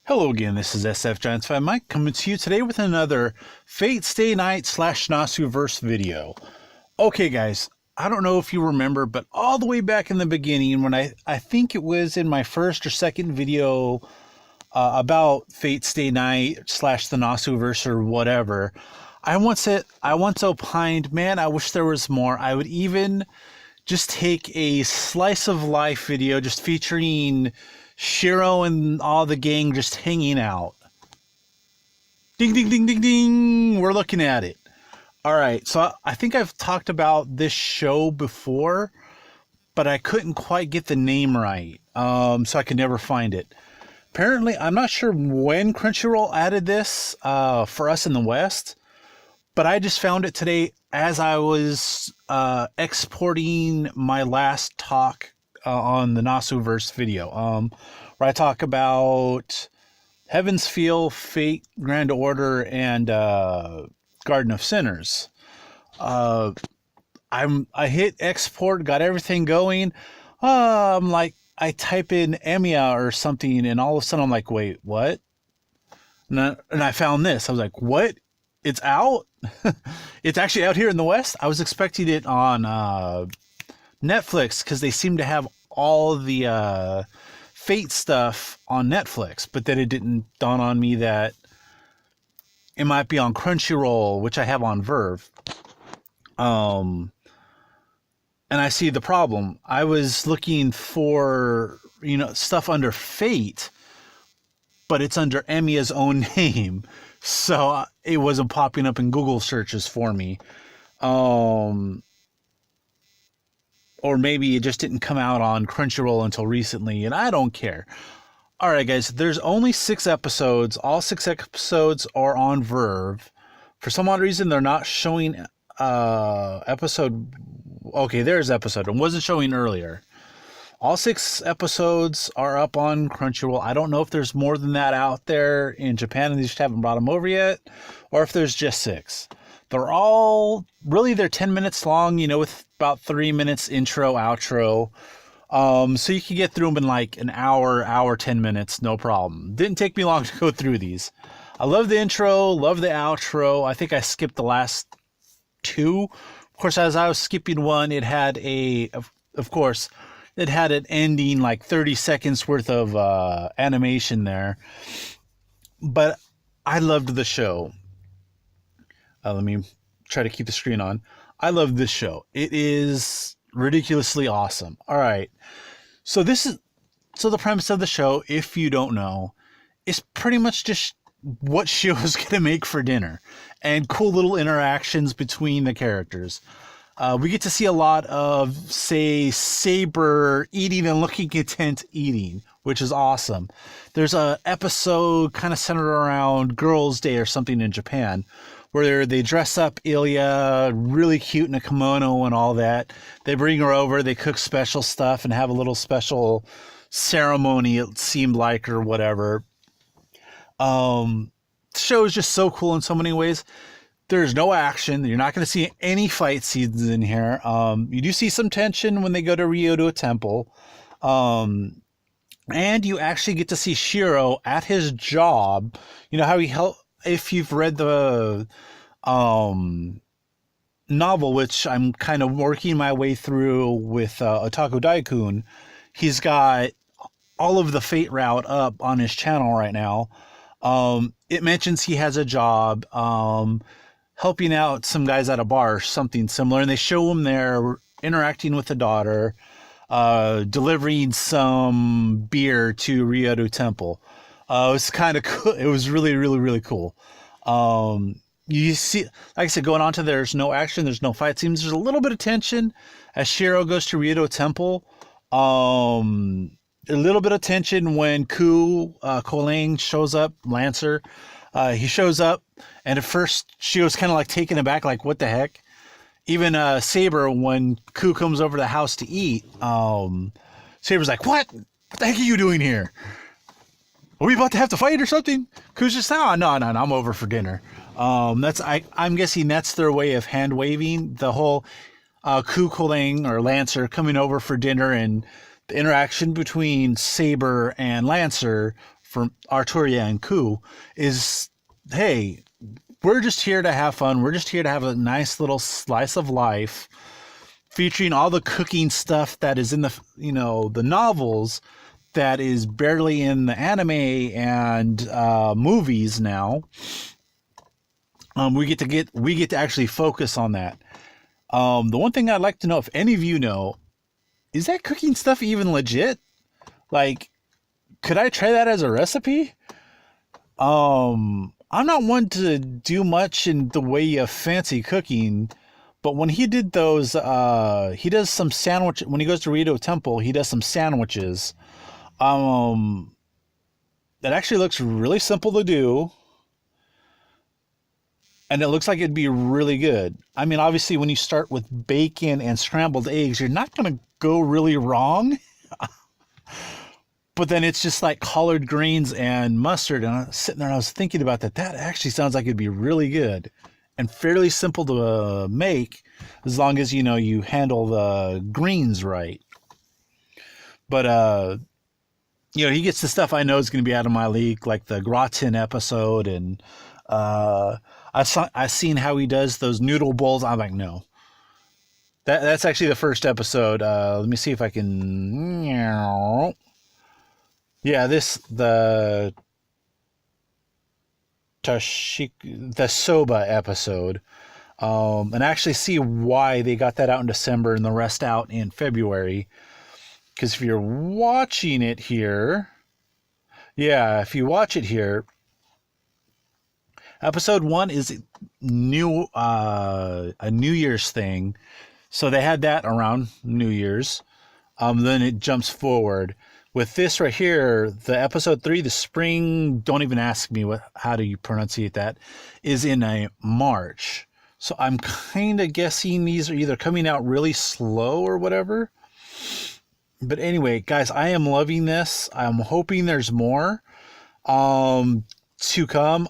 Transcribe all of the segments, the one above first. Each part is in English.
Hello again, this is SF Giants Fan Mike coming to you today with another Fate Stay Night / Nasuverse video. Okay guys, I don't know if you remember, but all the way back in the beginning when I think it was in my first or second video about Fate Stay Night / the Nasuverse or whatever, I once opined, man, I wish there was more. I would even just take a slice of life video just featuring Shiro and all the gang just hanging out. Ding, ding, ding, ding, ding. We're looking at it. All right. So I think I've talked about this show before, but I couldn't quite get the name right. So I could never find it. Apparently, I'm not sure when Crunchyroll added this for us in the West, but I just found it today as I was exporting my last talk on the Nasuverse video, where I talk about Heaven's Feel, Fate, Grand Order, and Garden of Sinners. I hit export, got everything going. I'm like, I type in Emyia or something, and all of a sudden I'm like, wait, what? And I found this. I was like, what? It's out? It's actually out here in the West? I was expecting it on Netflix because they seem to have all the Fate stuff on Netflix, but then it didn't dawn on me that it might be on Crunchyroll, which I have on Verve. And I see the problem. I was looking for, stuff under Fate, but it's under Emyya's own name. So it wasn't popping up in Google searches for me. Or maybe it just didn't come out on Crunchyroll until recently, and I don't care. All right, guys, there's only 6 episodes. All 6 episodes are on Verve. For some odd reason, they're not showing episode... Okay, there's episode. It wasn't showing earlier. All 6 episodes are up on Crunchyroll. I don't know if there's more than that out there in Japan and they just haven't brought them over yet, or if there's just 6. They're all, really, they're 10 minutes long, with about 3 minutes intro, outro. So you can get through them in like an hour, 10 minutes, no problem. Didn't take me long to go through these. I love the intro, love the outro. I think I skipped the last 2. Of course, as I was skipping one, it had it had an ending, like 30 seconds worth of animation there. But I loved the show. Let me try to keep the screen on. I love this show. It is ridiculously awesome. All right. So the premise of the show, if you don't know, is pretty much just what Shiro's going to make for dinner and cool little interactions between the characters. We get to see a lot of, say, Saber eating and looking content eating, which is awesome. There's an episode kind of centered around Girls' Day or something in Japan, where they dress up Emyia really cute in a kimono and all that. They bring her over, they cook special stuff and have a little special ceremony, it seemed like, or whatever. The show is just so cool in so many ways. There's no action. You're not going to see any fight scenes in here. You do see some tension when they go to Ryodo Temple. And you actually get to see Shiro at his job. You know how he helped. If you've read the novel, which I'm kind of working my way through with Otaku Daikun, he's got all of the Fate route up on his channel right now. It mentions he has a job helping out some guys at a bar or something similar, and they show him there interacting with the daughter, delivering some beer to Ryodo Temple. It was kind of cool. It was really, really, really cool. You see, like I said, going on to there's no action, there's no fight scenes. There's a little bit of tension as Shiro goes to Ryodo Temple. A little bit of tension when Kolang shows up, Lancer. He shows up, and at first she was kind of like taken aback, like, what the heck? Even Saber, when Ku comes over to the house to eat, Saber's like, what? What the heck are you doing here? Are we about to have to fight or something? Ku's just, no, I'm over for dinner. I'm guessing that's their way of hand waving. The whole Ku Kolang or Lancer coming over for dinner and the interaction between Saber and Lancer from Arturia and Ku is, hey, we're just here to have fun. We're just here to have a nice little slice of life, featuring all the cooking stuff that is in the, the novels that is barely in the anime and movies now. We get to actually focus on that. The one thing I'd like to know, if any of you know, is that cooking stuff even legit? Like, could I try that as a recipe? I'm not one to do much in the way of fancy cooking, but when he did those, he does some sandwich. When he goes to Rito Temple, he does some sandwiches. That actually looks really simple to do, and it looks like it'd be really good. I mean, obviously, when you start with bacon and scrambled eggs, you're not going to go really wrong. But then it's just like collard greens and mustard. And I was sitting there and I was thinking about that. That actually sounds like it'd be really good and fairly simple to make, as long as, you handle the greens right. But, he gets the stuff I know is going to be out of my league, like the gratin episode. And I've seen how he does those noodle bowls. I'm like, no. That's actually the first episode. Let me see if I can... Yeah, the soba episode, and actually see why they got that out in December and the rest out in February. Because if you're watching it here, if you watch it here, episode 1 is a New Year's thing, so they had that around New Year's. Then it jumps forward. With this right here, the episode 3, the spring, don't even ask me how do you pronunciate that, is in a March. So I'm kind of guessing these are either coming out really slow or whatever. But anyway, guys, I am loving this. I'm hoping there's more to come.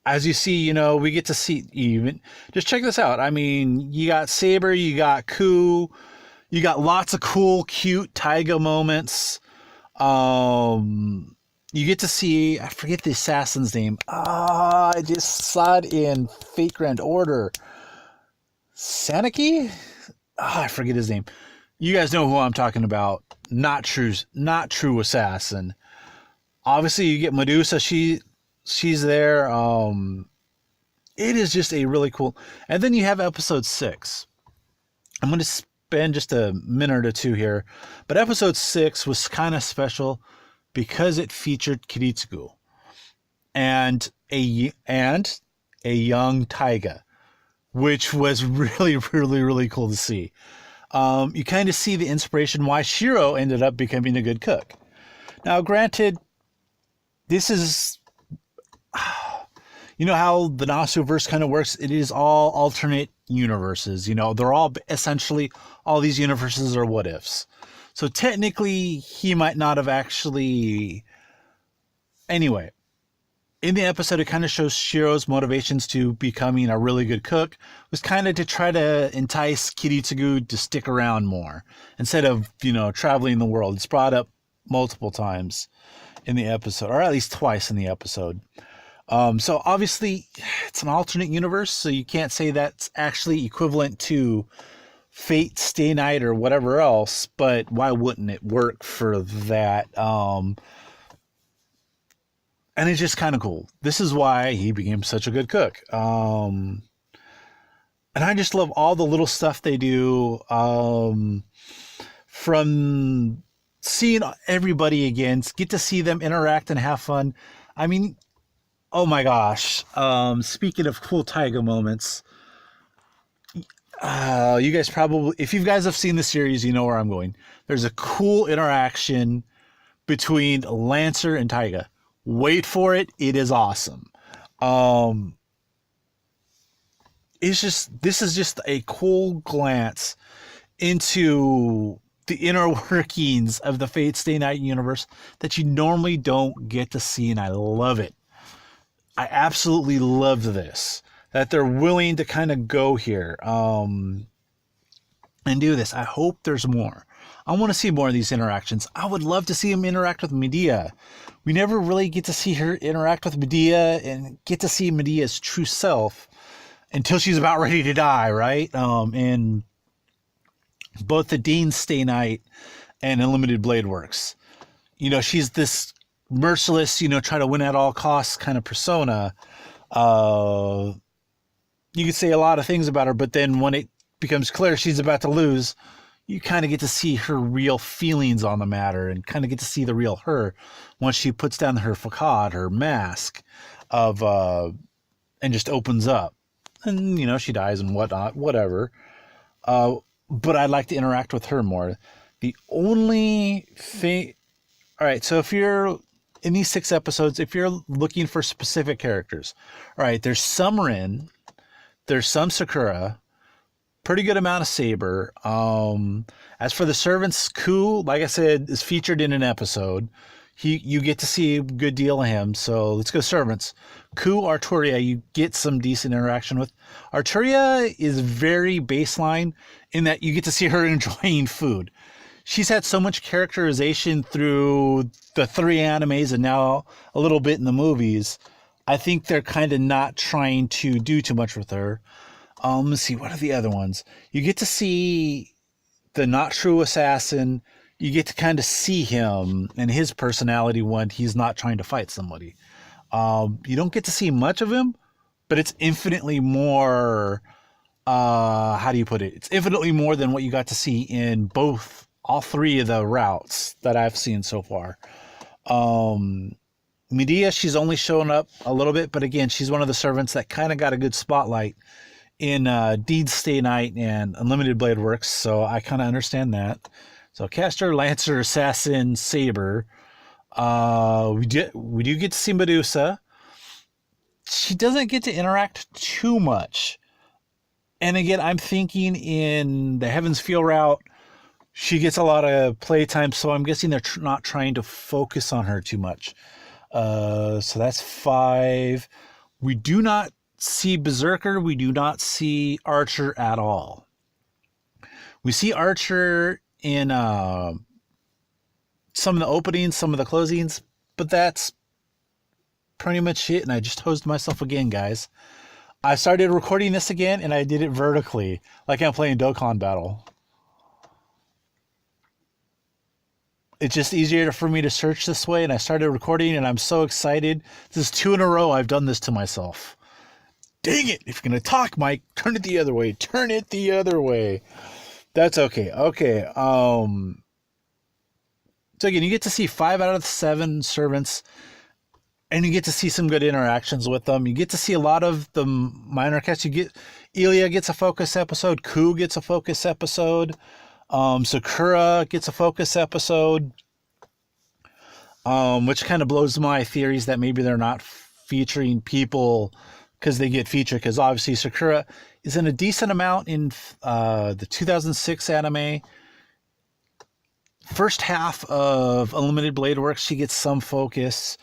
As you see, we get to see even. Just check this out. I mean, you got Saber, you got Ku, you got lots of cool, cute Taiga moments. You get to see, I forget the assassin's name. I just saw it in Fate Grand Order. Saneki? I forget his name. You guys know who I'm talking about. Not true assassin. Obviously, you get Medusa. She's there. It is just a really cool. And then you have episode 6. I'm going to spend just a minute or two here, but episode 6 was kind of special because it featured Kiritsugu and a young Taiga, which was really, really, really cool to see. You kind of see the inspiration why Shiro ended up becoming a good cook. Now, granted, this is, how the Nasuverse kind of works. It is all alternate universes. They're all essentially, all these universes are what ifs. So technically, he might not have actually. Anyway, in the episode, it kind of shows Shiro's motivations to becoming a really good cook was kind of to try to entice Kiritsugu to stick around more instead of, traveling the world. It's brought up multiple times in the episode, or at least twice in the episode. So obviously it's an alternate universe, so you can't say that's actually equivalent to Fate, Stay Night, or whatever else, but why wouldn't it work for that? And it's just kind of cool. This is why he became such a good cook. And I just love all the little stuff they do, from seeing everybody again, get to see them interact and have fun. I mean, oh my gosh. Speaking of cool Taiga moments, you guys probably, if you guys have seen the series, you know where I'm going. There's a cool interaction between Lancer and Taiga. Wait for it. It is awesome. This is just a cool glance into the inner workings of the Fate Stay Night universe that you normally don't get to see, and I love it. I absolutely love this, that they're willing to kind of go here and do this. I hope there's more. I want to see more of these interactions. I would love to see him interact with Medea. We never really get to see her interact with Medea and get to see Medea's true self until she's about ready to die, right? In both the Dean Stay Night and Unlimited Blade Works. You know, she's this merciless, try to win at all costs kind of persona. You could say a lot of things about her, but then when it becomes clear she's about to lose, you kind of get to see her real feelings on the matter and kind of get to see the real her once she puts down her facade, her mask of, and just opens up. And, she dies and whatnot, whatever. But I'd like to interact with her more. The only thing... All right, so if you're in these 6 episodes, if you're looking for specific characters, all right, there's some Rin, there's some Sakura, pretty good amount of Saber. As for the servants, Ku, like I said, is featured in an episode. You get to see a good deal of him. So let's go servants. Ku, Arturia, you get some decent interaction with. Arturia is very baseline in that you get to see her enjoying food. She's had so much characterization through the 3 animes and now a little bit in the movies. I think they're kind of not trying to do too much with her. Let's see, what are the other ones? You get to see the not true assassin. You get to kind of see him and his personality when he's not trying to fight somebody. You don't get to see much of him, but it's infinitely more, how do you put it? It's infinitely more than what you got to see in all 3 of the routes that I've seen so far. Medea, she's only shown up a little bit, but again, she's one of the servants that kind of got a good spotlight in Deed Stay Night and Unlimited Blade Works, so I kind of understand that. So Caster, Lancer, Assassin, Saber. We do get to see Medusa. She doesn't get to interact too much. And again, I'm thinking in the Heaven's Feel route, she gets a lot of playtime, so I'm guessing they're not trying to focus on her too much. So that's 5. We do not see Berserker. We do not see Archer at all. We see Archer in some of the openings, some of the closings, but that's pretty much it. And I just hosed myself again, guys. I started recording this again, and I did it vertically, like I'm playing Dokkan Battle. It's just easier for me to search this way, and I started recording, and I'm so excited. This is 2 in a row I've done this to myself. Dang it! If you're going to talk, Mike, turn it the other way. Turn it the other way. That's okay. Okay. So again, you get to see 5 out of the 7 servants, and you get to see some good interactions with them. You get to see a lot of the minor cast. Emyia gets a focus episode. Ku gets a focus episode. Sakura gets a focus episode, which kind of blows my theories that maybe they're not featuring people because they get featured, because obviously Sakura is in a decent amount in the 2006 anime. First half of Unlimited Blade Works, she gets some focus,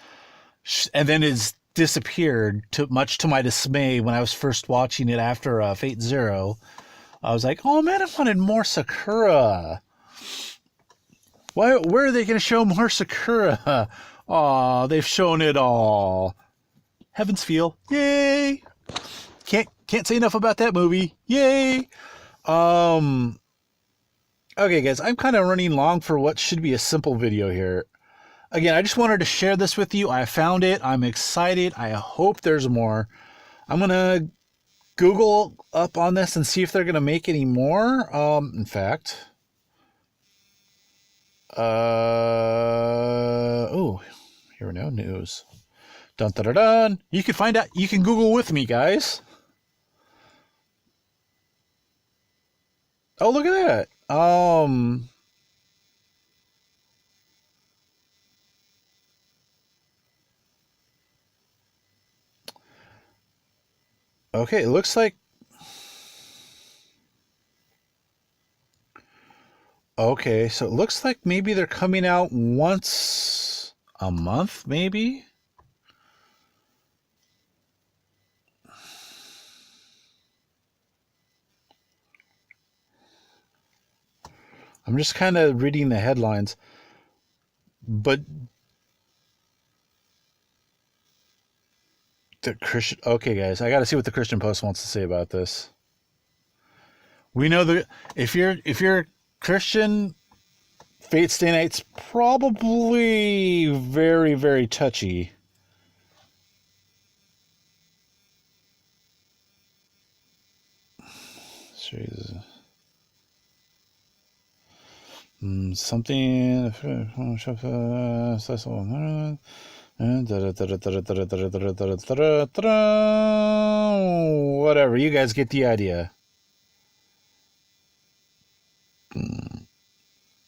and then it's disappeared, much to my dismay when I was first watching it after Fate Zero. I was like, oh man, I wanted more Sakura. Where are they going to show more Sakura? Aw, they've shown it all. Heaven's Feel. Yay! Can't say enough about that movie. Yay! Okay, guys, I'm kind of running long for what should be a simple video here. Again, I just wanted to share this with you. I found it. I'm excited. I hope there's more. I'm going to Google up on this and see if they're going to make any more. In fact, oh, here we go. News. Dun dun dun dun. You can find out. You can Google with me, guys. Oh, look at that. Okay, it looks like. Okay, so it looks like maybe they're coming out once a month, maybe? I'm just kind of reading the headlines. But the Christian... Okay, guys, I got to see what the Christian Post wants to say about this. We know that if you're Christian, Fate Stay Night's probably very, very touchy. Something... Whatever, you guys get the idea.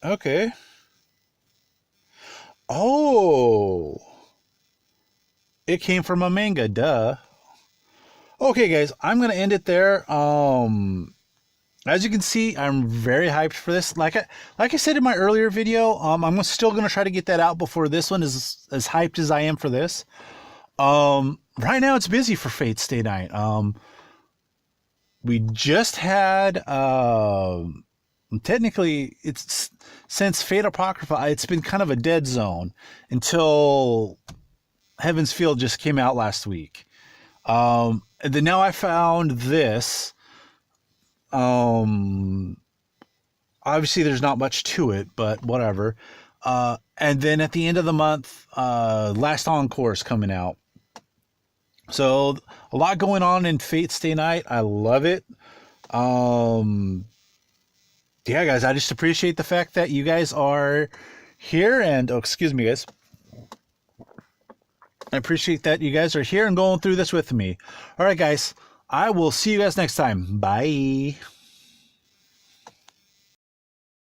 Okay. Oh, it came from a manga, duh. Okay, guys, I'm gonna end it there. As you can see, I'm very hyped for this. Like I said in my earlier video, I'm still gonna try to get that out before this one is as hyped as I am for this. Right now it's busy for Fate Stay Night. We just had technically it's since Fate Apocrypha, it's been kind of a dead zone until Heaven's Field just came out last week. And then now I found this. Obviously there's not much to it, but whatever. And then at the end of the month, Last Encore is coming out. So a lot going on in Fate Stay Night. I love it. Yeah, guys, I just appreciate the fact that you guys are here and, oh, excuse me, guys. I appreciate that you guys are here and going through this with me. All right, guys, I will see you guys next time. Bye.